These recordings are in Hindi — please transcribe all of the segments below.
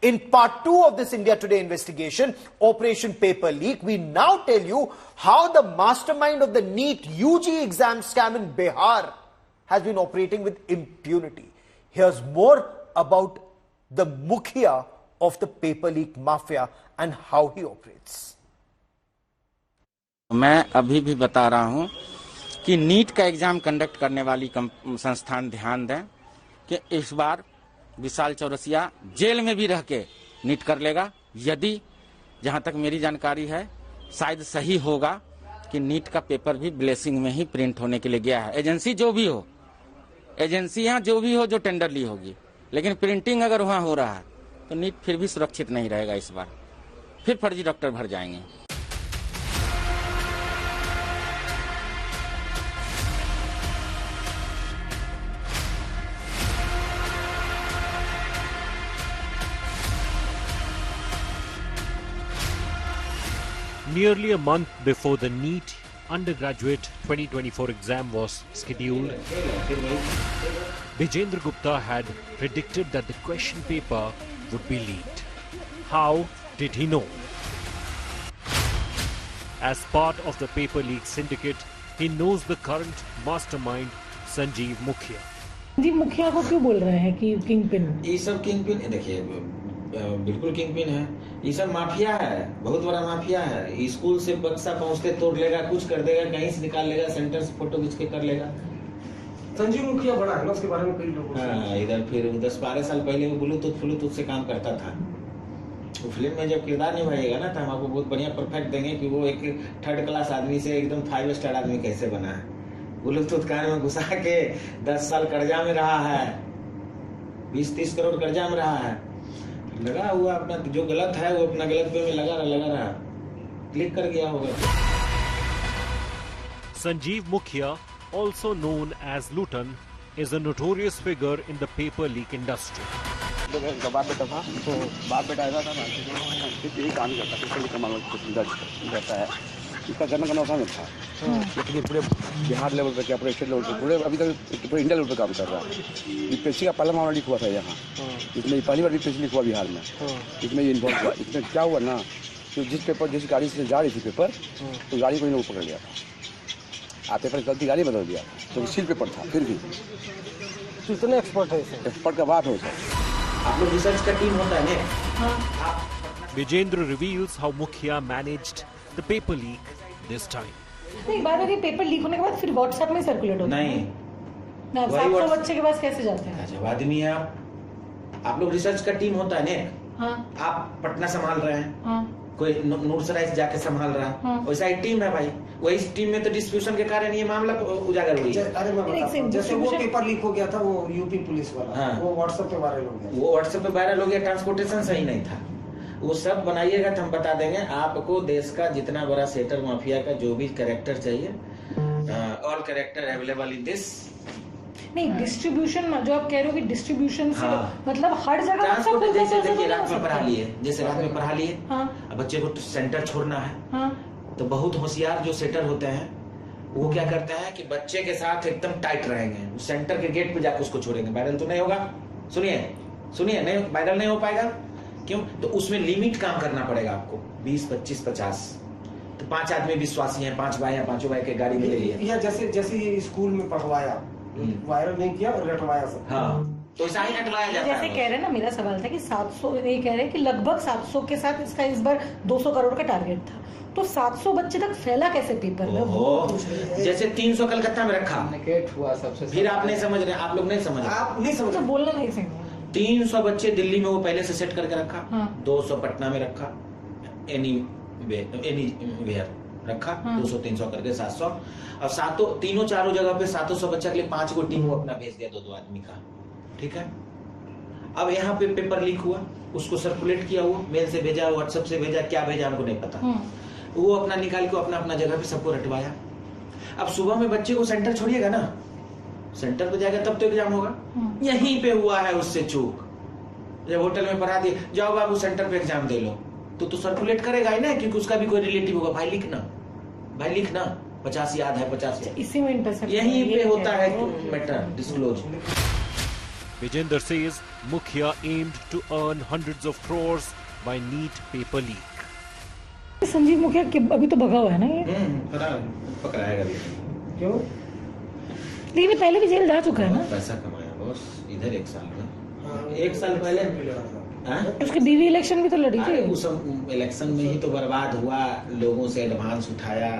In part 2 of this India Today investigation, Operation Paper Leak, we now tell you how the mastermind of the NEET UG exam scam in Bihar has been operating with impunity. Here's more about the Mukhia of the paper leak mafia and how he operates. मैं अभी भी बता रहा हूं कि नीट का एग्जाम कंडक्ट करने वाली संस्थान ध्यान दें कि इस बार विशाल चौरसिया जेल में भी रह के नीट कर लेगा। यदि जहां तक मेरी जानकारी है शायद सही होगा कि नीट का पेपर भी ब्लेसिंग में ही प्रिंट होने के लिए गया है। एजेंसी जो भी हो, एजेंसियां जो भी हो जो टेंडर ली होगी, लेकिन प्रिंटिंग अगर वहां हो रहा है तो नीट फिर भी सुरक्षित नहीं रहेगा। इस बार फिर फर्जी डॉक्टर भर जाएंगे। Nearly a month before the NEET undergraduate 2024 exam was scheduled, Vijendra Gupta had predicted that the question paper would be leaked. How did he know? As part of the paper leak syndicate, he knows the current mastermind Sanjeev Mukhia. Sanjeev मुखिया को क्यों बोल रहे हैं कि किंग पिन? ये सब किंग पिन देखिए, बिल्कुल किंग पिन है। ये सब माफिया है, बहुत बड़ा माफिया है। स्कूल से बक्सा पहुंचते तोड़ लेगा, कुछ कर देगा, कहीं से निकाल लेगा, सेंटर से फोटो खींच के कर लेगा। संजीव मुखिया बड़ा है ना, उसके बारे में कई लोगों से इधर फिर 10-12 साल पहले वो ब्लूटूथ से काम करता था। वो फिल्म में जब किरदार निभाएगा ना तो हम आपको बहुत बढ़िया परफेक्ट देंगे कि वो एक 3rd क्लास आदमी से एकदम 5 स्टार आदमी कैसे बना है। ब्लूटूथ कान में घुसा के 10 साल कर्जा में रहा है, 20-30 करोड़ कर्जा में रहा है। लगा हुआ अपना जो गलत है वो अपना गलत पे में लगा रहा, क्लिक कर गया होगा। Sanjeev Mukhia, also known as Lutan, is a notorious figure in the paper leak industry. बाप बेटा ऐसा था ना, यही काम करता है। इसका जन्म का नौसा में था, लेकिन पूरे बिहार लेवल पे क्या, पूरे स्टेट लेवल पे, पूरे अभी तक पूरे इंडिया लेवल पे काम कर रहा है। यूपीएससी का पहला मामला लीक हुआ था यहाँ, इसमें पहली बार यूपीएससी लीक हुआ बिहार में। इसमें ये इन्वॉल्व हुआ। इसमें क्या हुआ ना कि जिस गाड़ी से जा रही थी पेपर, तो गाड़ी को इन्होंने पकड़ लिया था। पेपर गलती गाड़ी बदल दिया, तो सील पेपर था। फिर भी कितने एक्सपर्ट है? एक्सपर्ट का बात हो सर। आप लोग रिसर्च का टीम होता है ना। Vijendra reveals how Mukhia managed the paper leak this time. नहीं, बात है पेपर लीक होने के बाद फिर व्हाट्सएप में सर्कुलेट होता है। नहीं, 700 बच्चे के पास कैसे जाते हैं? जब आदमी है आप लोग रिसर्च का टीम होता है ना। हाँ। आप पटना संभाल रहे हैं, हाँ। कोई नूरसराय से जाके संभाल रहा है। हाँ। वैसा एक टीम है भाई। वही टीम में तो डिस्ट्रीब्यूशन के कारण ये मामला उजागर हुई। अरे मैं बताता हूं, जैसे वो पेपर लीक हो गया था, वो यूपी पुलिस वाला। हाँ। वो व्हाट्सएप पे वायरल हो गया। वो व्हाट्सएप पे वायरल हो गया, ट्रांसपोर्टेशन सही नहीं था। वो सब बनाइएगा तो हम बता देंगे आपको। देश का जितना बड़ा सेटर माफिया का जो भी कैरेक्टर चाहिए, all character available in this. नहीं, डिस्ट्रीब्यूशन जो आप कह रहे हो कि डिस्ट्रीब्यूशन से मतलब हर जगह ट्रांसपोर्ट, जैसे देखिए रात में पढ़ा लिए, जैसे रात में पढ़ा लिए, हाँ। बच्चे को सेंटर छोड़ना है, हाँ। तो बहुत होशियार जो सेटर होते हैं वो क्या करते हैं कि बच्चे के साथ एकदम टाइट रहेंगे, सेंटर के गेट पे जाकर उसको छोड़ेंगे। वायरल तो नहीं होगा, सुनिए नहीं, वायरल नहीं हो पाएगा। क्यों? तो उसमें लिमिट काम करना पड़ेगा आपको, 20, 25, 50। तो 5 आदमी विश्वासी हैं, 5 भाई हैं, 5 भाई के गाड़ी में ले लिए। या जैसे ये स्कूल में पढ़वाया, वायरल नहीं किया और रटवाया सब। हाँ, तो ऐसा ही रटवाया जाता है। जैसे कह रहे हैं ना, मेरा सवाल था कि 700, ये कह रहे हैं कि लगभग 700 के साथ इसका इस बार 200 करोड़ का टारगेट था, तो 700 बच्चे तक फैला कैसे पेपर में? वो जैसे 300 कलकत्ता में रखा हुआ सबसे। फिर आप नहीं समझ रहे, आप लोग नहीं समझ रहे, आप नहीं समझ, तो बोलना नहीं सही। 300 बच्चे दिल्ली में वो पहले से सेट करके रखा। हाँ। 200 पटना में रखा, एनी वेयर रखा। 200-300 करके 700। और तीनों चारों जगह पे 700 बच्चा के लिए 5 को टीम वो अपना भेज दिया, 2-2 आदमी का। ठीक है। अब यहाँ पे पेपर लीक हुआ, उसको सर्कुलेट किया, वो मेल से भेजा, व्हाट्सएप से भेजा, क्या भेजा हमको नहीं पता। वो अपना निकाल के अपना जगह पे सबको रटवाया। अब सुबह में बच्चे को सेंटर छोड़िएगा ना, सेंटर पे जाएगा तब तो एग्जाम होगा। यहीं पे हुआ है उससे चूक। जब होटल में पढ़ा दिए, जाओ बाबू सेंटर पे एग्जाम दे लो, तो सर्कुलेट करेगा ही ना, क्योंकि उसका भी कोई रिलेटिव होगा। भाई लिखना 50 याद है, 50 इसी में इंटरसेप्ट यहीं पे होता है matter disclose. Vijender says Mukhya aimed to earn hundreds of crores by NEET paper leak. Sanjeev मुखिया अभी तो भगा हुआ है ना ये? पकड़ाएगा भी। क्यों? लेकिन ये पहले भी जेल जा चुका है ना? पैसा कमाया बॉस इधर 1 साल में। 1 साल पहले उसकी बीवी इलेक्शन भी तो लड़ी थी। उस इलेक्शन में ही तो बर्बाद हुआ, लोगों से एडवांस उठाया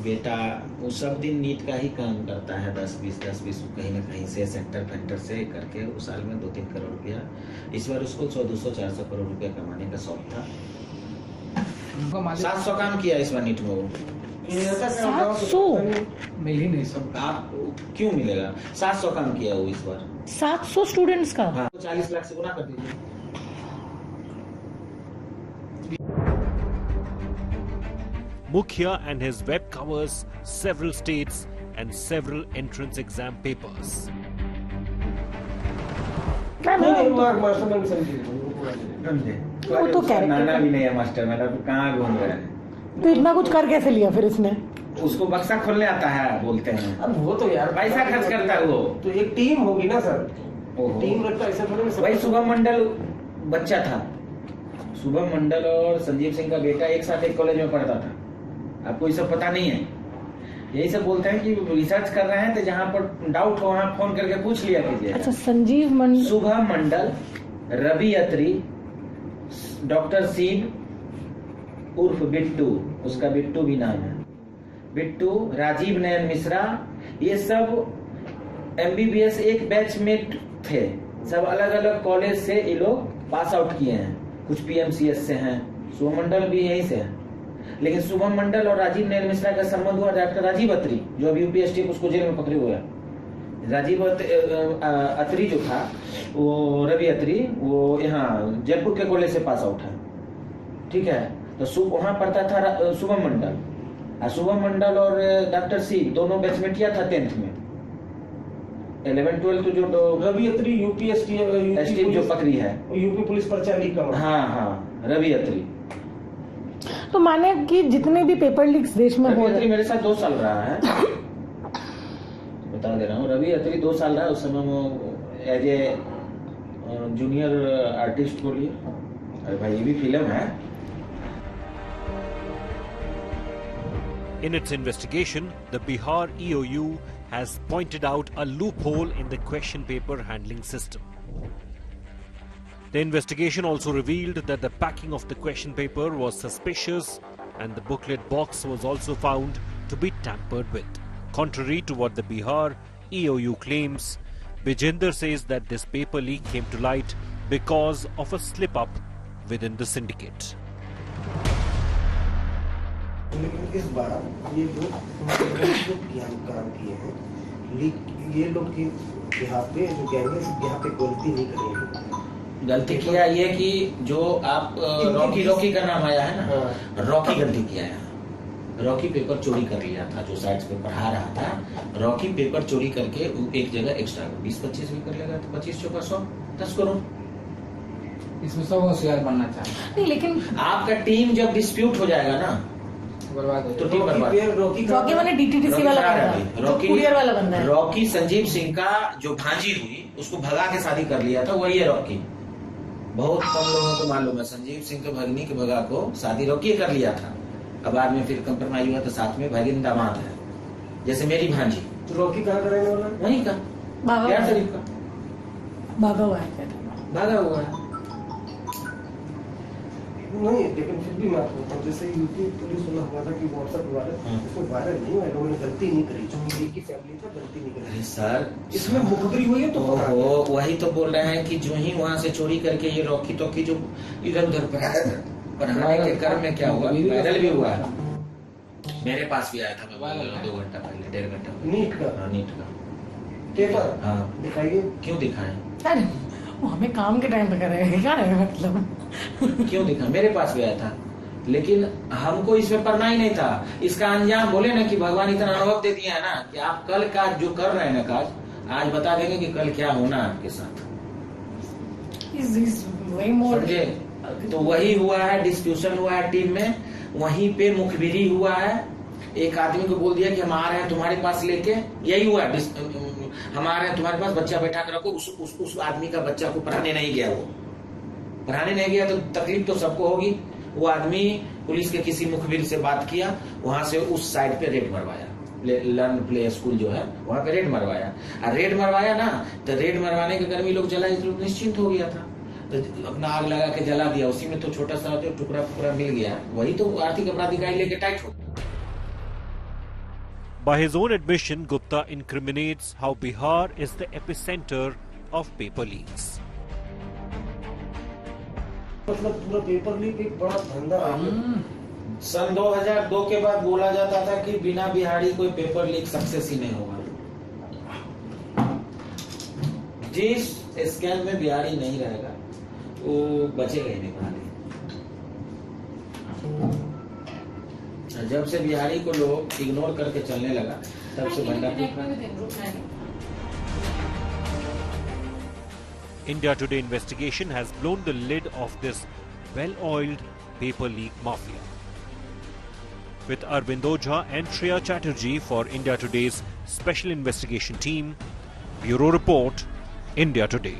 बेटा। वो सब दिन नीट का ही काम करता है, 10-20 कहीं ना कहीं से सेंटर फेंटर से करके उस साल में 2-3 करोड़ रुपया। इस बार उसको 100-200-400 करोड़ रुपया कमाने का शौक था। 700 काम किया इस बार नीट में वो। 700 मिल ही नहीं सब। आप क्यों मिलेगा? 700 काम किया वो इस बार। 700 स्टूडेंट्स का? हाँ, 40 लाख से गुना कर दीजिए। Mukhya and his web covers several states and several entrance exam papers. Mastermind समझिए। वो तो नाना भी नहीं है मास्टर, मतलब कहाँ घूम रहे हैं। तो इतना कुछ कर कैसे लिया फिर इसने? उसको बक्सा खोलने आता है बोलते हैं। अब वो तो यार पैसा खर्च करता है वो। तो एक टीम होगी ना सर, टीम रखता ऐसा थोड़ी ना। भाई शुभम मंडल बच्चा था, शुभम मंडल और संजीव सिंह का बेटा एक साथ एक कॉलेज में पढ़ता था। आपको ये सब पता नहीं है? यही सब बोलते हैं कि रिसर्च कर रहे हैं तो जहाँ पर डाउट हो वहाँ फोन करके पूछ लिया कीजिए। अच्छा, संजीव मंडल, शुभम मंडल, रवि अत्री, डॉक्टर सीन उर्फ बिट्टू, उसका बिट्टू भी नाम है, बिट्टू, राजीव नयन मिश्रा, ये सब MBBS एक बैचमेट थे। सब अलग अलग कॉलेज से ये लोग पास आउट किए हैं। कुछ PMCS से हैं, शुभम मंडल भी यहीं से है। लेकिन शुभम मंडल और राजीव नयन मिश्रा का संबंध हुआ डॉक्टर राजीव अत्री, जो अभी UPST उसको जेल में पकड़े हुए हैं। राजीव अत्री जो था, वो रवि अत्री, वो यहाँ जयपुर के कॉलेज से पास आउट है, ठीक है। तो वहां पढ़ता था शुभम मंडल। शुभम मंडल और डॉक्टर सी दोनों बैचमेटिया था 10th में। 11-12 जो रवि अत्री UPST जो पकड़ी है, यूपी पुलिस पर लीक का। हाँ, रवि अत्री। तो माने कि जितने भी पेपर लीक्स देश में हो रहे हैं, मेरे साथ 2 साल रहा है। बता दे रहा हूँ, रवि अत्री 2 साल रहा। उस समय वो एज ए जूनियर आर्टिस्ट बोलिए। अरे भाई ये भी फिल्म है। In its investigation, the Bihar EOU has pointed out a loophole in the question paper handling system. The investigation also revealed that the packing of the question paper was suspicious and the booklet box was also found to be tampered with. Contrary to what the Bihar EOU claims, Vijender says that this paper leak came to light because of a slip-up within the syndicate. लेकिन इस बार ये लोग काम किए हैं, ये लोग के यहाँ पे जो गैंग है यहाँ पे गलती नहीं करेंगे। गलती किया ये कि जो आप रॉकी का नाम आया है ना, रॉकी गलती किया है। रॉकी पेपर चोरी कर लिया था, जो साइड्स पे पढ़ा रहा था। रॉकी पेपर चोरी करके एक जगह एक्स्ट्रा 20-25 भी कर लेगा तो 25 चौका 100, 10 करोड़। इसमें सब होशियार बनना चाहिए। नहीं, लेकिन आपका टीम जब डिस्प्यूट हो जाएगा ना, बर्बाद हो तो टीम बर्बाद। रॉकी मैंने DTTC वाला बंदा है, जो कुरियर वाला बंदा है। रॉकी संजीव सिंह का जो भांजी हुई उसको भगा के शादी कर लिया था, वही है रॉकी। बहुत कम लोगों को मालूम है, संजीव सिंह के भगनी के भगा को शादी रॉकी कर लिया था। अब बाद में फिर कंप्रोमाइज हुआ तो साथ में भगिन दामाद है, जैसे मेरी भांजी। तो रॉकी कहाँ का रहने वाला है? वहीं का, बिहार शरीफ का। भागा हुआ है, भागा हुआ है। नहीं, लेकिन फिर भी मैं आपको जैसे यूपी पुलिस वाला हुआ था कि WhatsApp वायरल, इसमें वायरल नहीं हुआ, लोगों ने गलती नहीं करी, जो एक ही फैमिली था, गलती नहीं करी। अरे सर, इसमें मुखबिरी हुई है तो वही तो बोल रहे हैं कि जो ही वहाँ से चोरी करके ये रॉकी तो की जो इधर उधर पढ़ाने के क्रम में क्या हुआ, वायरल भी हुआ है। मेरे पास भी आया था, मैं 2 घंटा पहले, 1.5 घंटा पहले। नीट का? नीट का पेपर? हाँ, दिखाइए। क्यों दिखाएं? अरे वो हमें काम के टाइम पे कर रहे हैं, क्या है मतलब? क्यों दिखा? मेरे पास भी आया था, लेकिन हमको इसमें पढ़ना ही नहीं था। इसका अंजाम बोले ना कि भगवान इतना अनुभव दे दिया है ना कि आप कल का जो कर रहे हैं ना काज, आज बता देंगे कि कल क्या होना है आपके साथ। समझे? तो वही हुआ है, डिस्प्यूशन हुआ है टीम में, वहीं पे मुखबिरी हुआ है। एक आदमी को बोल दिया कि हम आ रहे हैं तुम्हारे पास लेके, यही हुआ। हमारे तुम्हारे पास बच्चा बैठा कर रखो, उस आदमी का बच्चा को पढ़ाने नहीं गया, वो पढ़ाने नहीं गया तो तकलीफ तो सबको होगी। वो आदमी पुलिस के किसी मुखबिर से बात किया, वहां से उस साइड पे रेड मरवाया, लर्न प्ले स्कूल जो है वहां पे रेड मरवाया। और रेड मरवाया ना, तो रेड मरवाने के गर्मी लोग जला, लोग निश्चिंत हो गया था, तो अपना आग लगा के जला दिया। उसी में तो छोटा सा जो टुकड़ा मिल गया, वही तो आर्थिक अपराध इकाई लेके टाइट हो। By his own admission, Gupta incriminates how Bihar is the epicenter of paper leaks. मतलब पूरा पेपर लीक एक बड़ा धंधा है। सन 2002 के बाद बोला जाता था कि बिना बिहारी कोई पेपर लीक सक्सेस ही नहीं होगा। जिस स्कैम में बिहारी नहीं रहेगा वो बचेगा ही नहीं पढ़ाने। जब से बिहारी को लोग इग्नोर करके चलने लगा, तब से India Today investigation has blown the lid off this well-oiled paper leak mafia. With Arvind Ojha and Shreya Chatterjee for India Today's Special Investigation Team, Bureau Report, India Today.